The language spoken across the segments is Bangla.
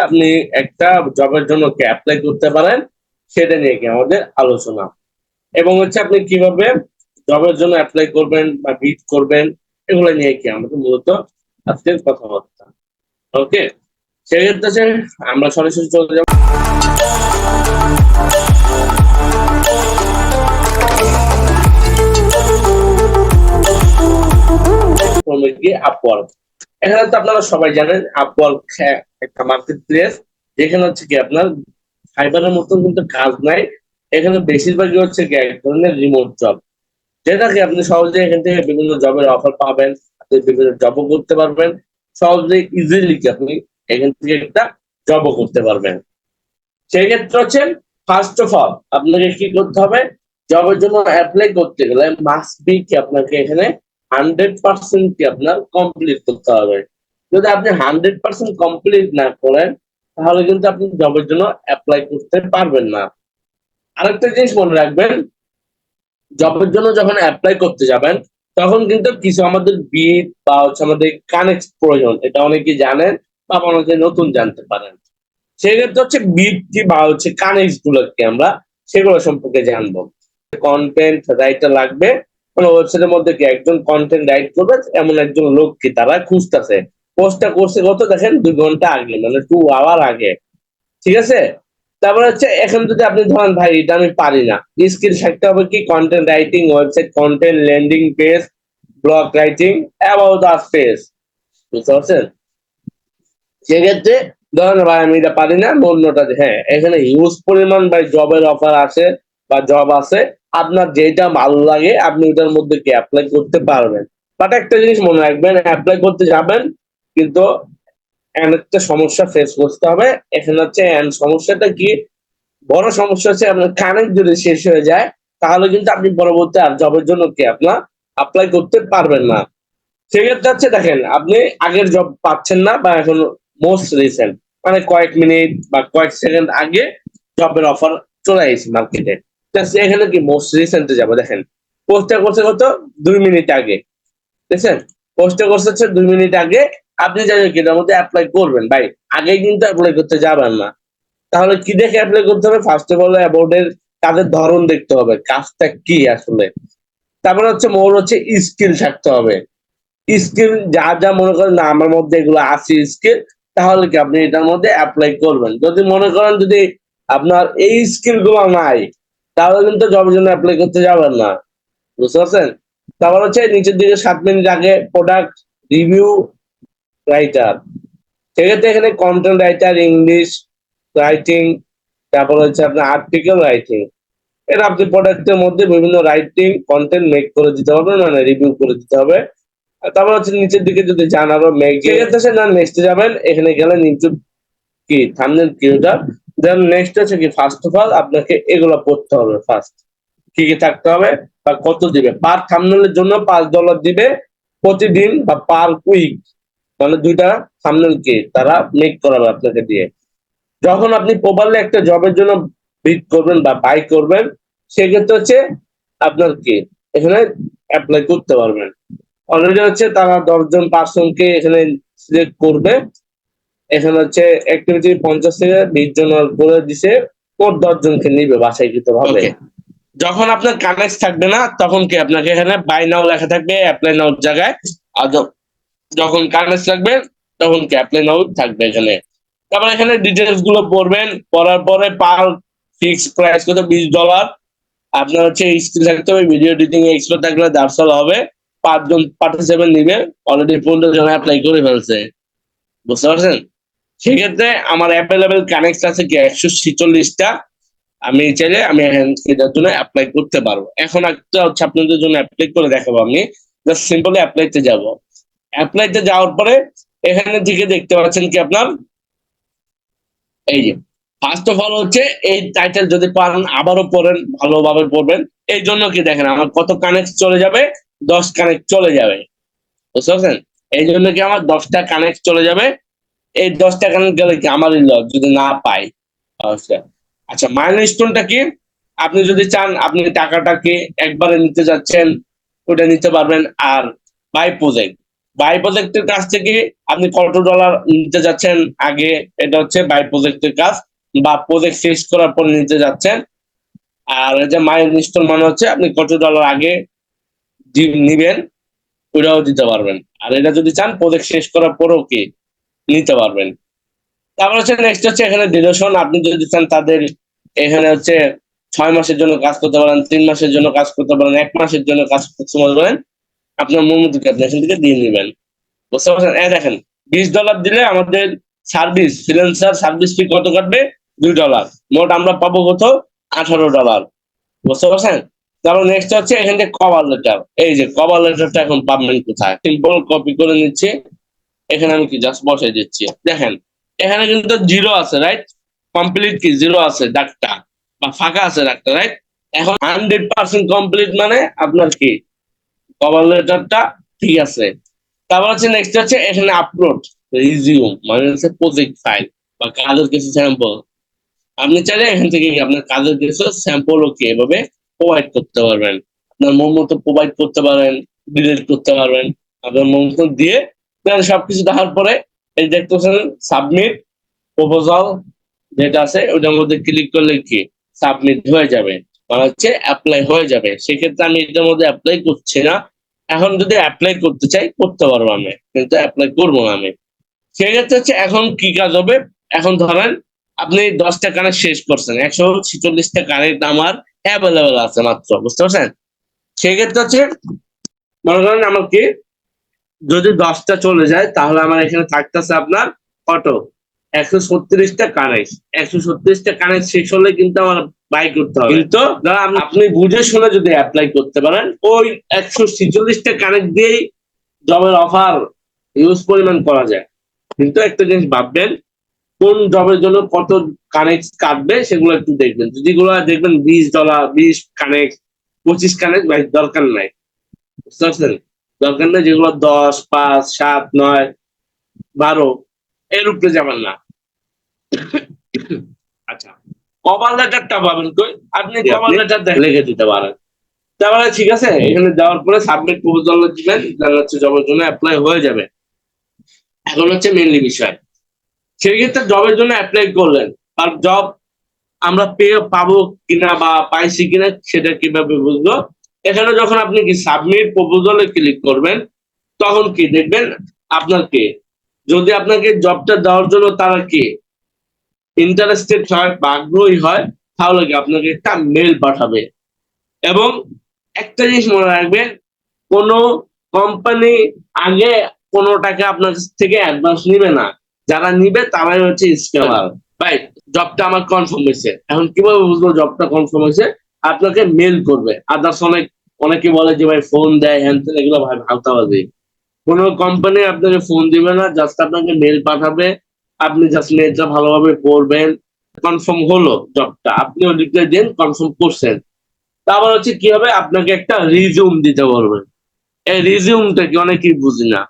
আপনি একটা জবের জন্য কি অ্যাপ্লাই করতে পারেন সেটা নিয়ে কি আমাদের আলোচনা, এবং আপনি কিভাবে জবের জন্য অ্যাপ্লাই করবেন বা বিড করবেন এগুলো নিয়ে কি আমাদের মূলত আজকের কথাবার্তা। ওকে, সেক্ষেত্রে আমরা সরাসরি চলে যাব আপওয়ার্ক। এখানে তো আপনারা সবাই জানেন আপওয়ার্ক একটা মার্কেট প্লেস, যেখানে কি আপনার ফাইবারের মতন কিন্তু কাজ নাই। এখানে বেশিরভাগই কি এক ধরনের রিমোট জব, যেটা কি আপনি সহজে এখান থেকে বিভিন্ন জবের অফার পাবেন, আপনি বিভিন্ন জবও করতে পারবেন সহজে ইজিলি, কি আপনি এখান থেকে একটা জবও করতে পারবেন। সেই ক্ষেত্রে ফার্স্ট অফ অল আপনাকে কি করতে হবে, জবের জন্য অ্যাপ্লাই করতে গেলে মাস্ট বি কি আপনাকে এখানে 100% কি আপনার কমপ্লিট করতে হবে। যদি আপনি 100% কমপ্লিট না করেন তাহলে কিন্তু আপনি জবের জন্য অ্যাপ্লাই করতে পারবেন না। আরেকটা জিনিস মনে রাখবেন, জবের জন্য যখন অ্যাপ্লাই করতে যাবেন তখন কিন্তু কিছু আমাদের বিট বা আমাদের কানেক্ট প্রয়োজন, এটা অনেকে জানেন বা অনেকে নতুন জানতে পারেন। সেক্ষেত্রে বিট কি বা কানেক্ট গুলো কি আমরা সেগুলো সম্পর্কে জানবো। কন্টেন্ট রাইটার লাগবে, মানে ওয়েবসাইটের মধ্যে কি একজন কন্টেন্ট রাইট করবে এমন একজন লোক কি তারা খুঁজতেছে। পোস্টটা করছে কত দেখেন 2 ঘন্টা আগে, মানে 2 আওয়ার আগে। ঠিক আছে, তারপরে এখন যদি আপনি ধরেন ভাই এটা আমি পারি না, স্কিল থাকতে হবে কি content writing, website content, landing page, blog writing, about us page. বুঝতে পারছেন? সেক্ষেত্রে ধরেন ভাই আমি এটা পারি না, অন্যটা হ্যাঁ এখানে হিউজ পরিমাণ ভাই জবের অফার আছে বা জব আছে, আপনার যেটা ভালো লাগে আপনি ওটার মধ্যে কি অ্যাপ্লাই করতে পারবেন। বাট একটা জিনিস মনে রাখবেন, অ্যাপ্লাই করতে যাবেন কিন্তু একটা সমস্যা ফেস করতে হবে। এখানে সমস্যাটা কি, বড় সমস্যা আপনার কানেক্ট যদি শেষ হয়ে যায় তাহলে কিন্তু আপনি পরবর্তী আর জবের জন্য কি আপনার অ্যাপ্লাই করতে পারবেন না। সেক্ষেত্রে দেখেন আপনি আগের জব পাচ্ছেন না, বা এখন মোস্ট রিসেন্ট মানে কয়েক মিনিট বা কয়েক সেকেন্ড আগে জবের অফার চলে আসছে মার্কেটে, এখানে কি মোস্ট রিসেন্টে যাবো। দেখেন পোস্টটা করছে কত 2 মিনিট আগে, দেখছেন? পোস্টটা করছে 2 মিনিট আগে, আপনি জানেন কি এটার মধ্যে অ্যাপ্লাই করবেন ভাই, আগে কিন্তু অ্যাপ্লাই করতে যাবেন না। তাহলে কি দেখে অ্যাপ্লাই করতে হবে, ফার্স্ট অফ অল অ্যাবাউট এর কাজের ধরন দেখতে হবে, কাজটা কি আসলে। তারপরে মোর স্কিল থাকতে হবে। স্কিল যা যা মনে করেন না আমার মধ্যে এগুলো আছে স্কিল, তাহলে কি আপনি এটার মধ্যে অ্যাপ্লাই করবেন। যদি মনে করেন যদি আপনার এই স্কিল গুলো নাই তাহলে কিন্তু জবের জন্য অ্যাপ্লাই করতে যাবেন না। বুঝতে পারছেন? তারপর নিচের দিকে 7 মিনিট আগে প্রোডাক্ট রিভিউ রাইটার। সেক্ষেত্রে এখানে কন্টেন্ট রাইটার, ইংলিশ রাইটিং, তারপর আপনার আর্টিকেল রাইটিং। এটা আপনি প্রোডাক্টের মধ্যে বিভিন্ন রাইটিং কন্টেন্ট মেক করে দিতে হবে, মানে রিভিউ করে দিতে হবে। তারপর নিচের দিকে যদি যান আরো মেক, সেক্ষেত্রে না নেক্সটে যাবেন, এখানে গেলে নিচে কি থাম্বনেল ক্রিয়েটর, দেন নেক্সট কি ফার্স্ট অফ অল আপনাকে এগুলো পড়তে হবে। ফার্স্ট কি কি থাকতে হবে বা কত দিবে, পার থাম্বনেলের জন্য $5 দিবে প্রতিদিন বা পার উইক, মানে 2টা থাম্বনেল কি তারা মেক করাবে আপনাকে দিয়ে। যখন আপনি প্রপারলি একটা জবের জন্য বিড করবেন বা বাই করবেন সেক্ষেত্রে আপনার কি এখানে অ্যাপ্লাই করতে পারবেন। অলরেডি তারা 10 জন পার্সনকে এখানে সিলেক্ট করবে। এখানে অ্যাক্টিভিটি 50 থেকে 20 জন করে দিছে, মোট 10 জনকে নিবে বাছাইকৃত ভাবে। যখন আপনার কানেক্ট থাকবে না তখন কি আপনাকে এখানে বাই নাও লেখা থাকবে অ্যাপ্লাই নাও জায়গায়, আর যখন কানেক্ট থাকবে তখন কি অ্যাপ্লাই নাও থাকবে এখানে। তারপর এখানে ডিটেলস গুলো পড়বেন, পড়ার পরে পার ফিক্স প্রাইস কত $20। আপনার স্কিল থাকতে হবে, ভিডিও এডিটিং এক্সপার্ট থাকলে দার্সাল হবে। 5 জন পার্টিসিপেন্ট নিবে, অলরেডি 15 জন অ্যাপ্লাই করে ফেলছে। বুঝতে পারছেন? সেক্ষেত্রে আমার অ্যাভেলেবেল কানেক্ট আছে কি 146টা। আমি চাইলে আমি এটার জন্য অ্যাপ্লাই করতে পারবো। এখন একটা আপনাদের জন্য অ্যাপ্লাই করে দেখাবো। আমি জাস্ট সিম্পলি অ্যাপ্লাইতে যাব। অ্যাপ্লাইতে যাওয়ার পরে এখানে থেকে দেখতে পাচ্ছেন কি আপনার এই যে ফার্স্ট অফ অল এই টাইটেল যদি পারেন আবারও পড়েন, ভালোভাবে পড়বেন। এই জন্য কি দেখেন আমার কত কানেক্ট চলে যাবে, 10 কানেক্ট চলে যাবে। বুঝতে পারছেন? এই জন্য কি আমার 10টা কানেক্ট চলে যাবে। এই 10টা কানেক্ট গেলে কি আমারই লস যদি না পাই। আচ্ছা মাইলস্টোনটা কি, আপনি যদি চান আপনি টাকাটা কি একবারে নিতে যাচ্ছেন ওটা নিতে পারবেন। আর বাই প্রজেক্ট, বাই প্রজেক্টের কাছ থেকে আপনি কত ডলার নিতে যাচ্ছেন আগে, এটা হচ্ছে বাই প্রজেক্টের কাজ, বা প্রজেক্ট শেষ করার পর নিতে যাচ্ছেন। আর এই যে মাই ইনস্টল মানে হচ্ছে আপনি কত ডলার আগে নিবেন, ওইটাও দিতে পারবেন। আর এটা যদি চান প্রজেক্ট শেষ করার পরেও কি নিতে পারবেন। তারপর হচ্ছে নেক্সট হচ্ছে এখানে ডিউরেশন, আপনি যদি চান তাদের এখানে হচ্ছে 6 মাসের জন্য কাজ করতে পারেন, 3 মাসের জন্য কাজ করতে পারেন, 1 মাসের জন্য কাজ করতে পারেন, আপনার মন মতো আপনি এখান থেকে দিয়ে নেবেন। বুঝতে পারছেন? দেখেন $20 দিলে আমাদের সার্ভিস ফ্রিল্যান্সার সার্ভিস ফি কত কাটবে? $2। মোট আমরা পাবো কত? $18। বুঝতে পারছেন? তারপর নেক্সট হচ্ছে এখান থেকে কভার লেটার। এই যে কভার লেটারটা এখন পাবেন কোথায়? সিম্পল কপি করে নিচ্ছি, এখানে আমি কি জাস্ট বসাই দিচ্ছি। দেখেন এখানে কিন্তু জিরো আছে, রাইট? কমপ্লিট কি জিরো আছে ডাকটা, বা ফাঁকা আছে ডাকটা, রাইট? এখন 100% কমপ্লিট মানে আপনার কি কভার লেটারটা ঠিক আছে। তারপর হচ্ছে নেক্সট হচ্ছে এখানে আপলোড রিজিউম মানে হচ্ছে প্রজেক্ট ফাইল বা কাজের কিছু স্যাম্পল। আপনি চাইলে এখান থেকে আপনার কাজের কিছু স্যাম্পলও কি এভাবে প্রোভাইড করতে পারবেন। আপনার মন মতো প্রোভাইড করতে পারেন, ডিলিট করতে পারবেন, আপনার মন মতো দিয়ে দেন। সবকিছু দেখার পরে এই দেখতেছেন সাবমিট প্রপোজাল যেটা আছে ওটার মধ্যে ক্লিক করলে কি সাবমিট হয়ে যাবে, মানে হচ্ছে অ্যাপ্লাই হয়ে যাবে। সেক্ষেত্রে আমি এটার মধ্যে অ্যাপ্লাই করছি না। এখন যদি অ্যাপ্লাই করতে চাই করতে পারবো আমি, কিন্তু অ্যাপ্লাই করবো না আমি। সেক্ষেত্রে হচ্ছে এখন কি কাজ হবে? এখন ধরেন আপনি 10টা কানেক্ট শেষ করছেন, 146টা কানেক্ট আমার অ্যাভেলেবেল আছে মাত্র, বুঝতে পারছেন? সেক্ষেত্রে হচ্ছে মনে করেন আমার কি যদি 10টা চলে যায় তাহলে আমার এখানে থাকতেছে আপনার কত? 136টা কানেক্ট। 136টা কানেক্ট শেষ হলে কিন্তু আমার বাই করতে হবে। কিন্তু ধর আপনি বুঝে শুনে যদি অ্যাপ্লাই করতে পারেন, ওই 146টা কানেক্ট দিয়েই জবের অফার ইউজ পরিমাণ করা যায়। কিন্তু একটা জিনিস ভাববেন, কোন জবের জন্য কত কানেক্ট কাটবে সেগুলো একটু দেখবেন। যদি গুলো দেখবেন $20, 20 কানেক্ট, 25 কানেক্ট, ভাই দরকার নাই, বুঝতে পারছেন? দরকার নেই যেগুলো 10, 5, 7, 9, 12 এর উপরে যাবেন না। আচ্ছা, কভার লেটারটা পাবেন কই? আপনি কভার লেটার লিখে দিতে পারেন। তারপরে ঠিক আছে, এখানে দেওয়ার পরে সাবমিট প্রপোজাল দিবেন, তাহলে হচ্ছে জবের জন্য অ্যাপ্লাই হয়ে যাবে। এখন হচ্ছে মেইনলি বিষয়, সেই ক্ষেত্রে জবের জন্য অ্যাপ্লাই করলেন, আর জব আমরা পেয়ে পাবো কিনা বা পাইছি কিনা সেটা কিভাবে বুঝবো? এখানে যখন আপনি কি সাবমিট প্রপোজালে ক্লিক করবেন তখন কি দেখবেন আপনার কি, যদি আপনাকে জবটা দেওয়ার জন্য তারা কি ইন্টারেস্টেড হয় বা আগ্রহী হয়, তাহলে কি আপনাকে একটা মেল পাঠাবে। এবং একটা জিনিস মনে রাখবেন, কোনো কোম্পানি আগে কোনো টাকা আপনার কাছ থেকে অ্যাডভান্স নিবে না। যারা নিবে তারাই হচ্ছে স্ক্যামার। ভাই জবটা আমার কনফার্ম হয়েছে, এখন কিভাবে বুঝবো জবটা কনফার্ম হয়েছে? আপনাকে মেল করবে। আদার্স অনেকে বলে যে ভাই ফোন দেয় হ্যান ত্যান, এগুলো ভাই ভাওতাবাজি। কোনো কোম্পানি আপনাকে ফোন দিবে না, জাস্ট আপনাকে মেল পাঠাবে। আপনি জাস্ট মেলটা ভালোভাবে পড়বেন, কনফার্ম হলো জবটা, আপনি ওদিকে দিন কনফার্ম করছেন। তারপর হচ্ছে কি হবে, আপনাকে একটা রিজিউম দিতে বলবে। এই রিজিউমটা কি অনেকেই বুঝি না।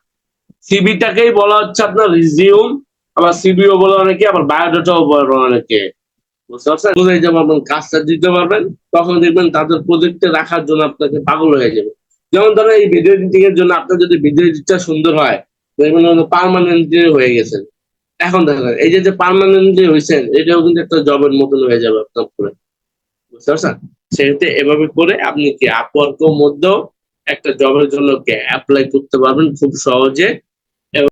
সিভিটাকেই বলা হচ্ছে আপনার রিজিউম, আবার সিভিও বলে অনেকে, আবার বায়োডাটাও বলে অনেকে। বুঝতে পারছেন? বুঝে যাবো আপনার কাজটা দিতে পারবেন, তখন দেখবেন তাদের প্রজেক্টে রাখার জন্য আপনাকে পাগল হয়ে যাবে। যেমন ধরেন এই ভিডিও এডিটিং এর জন্য আপনার যদি ভিডিও এডিটটা সুন্দর হয়, দেখবেন পার্মানেন্টলি হয়ে গেছেন। এখন দেখেন এই যে পার্মানেন্টলি হয়েছেন, এটাও কিন্তু একটা জবের মতন হয়ে যাবে আপনার উপরে, বুঝতে পারছেন? সেক্ষেত্রে এভাবে করে আপনি কি আপওয়ার্কের মধ্যেও একটা জবের জন্য অ্যাপ্লাই করতে পারবেন খুব সহজে।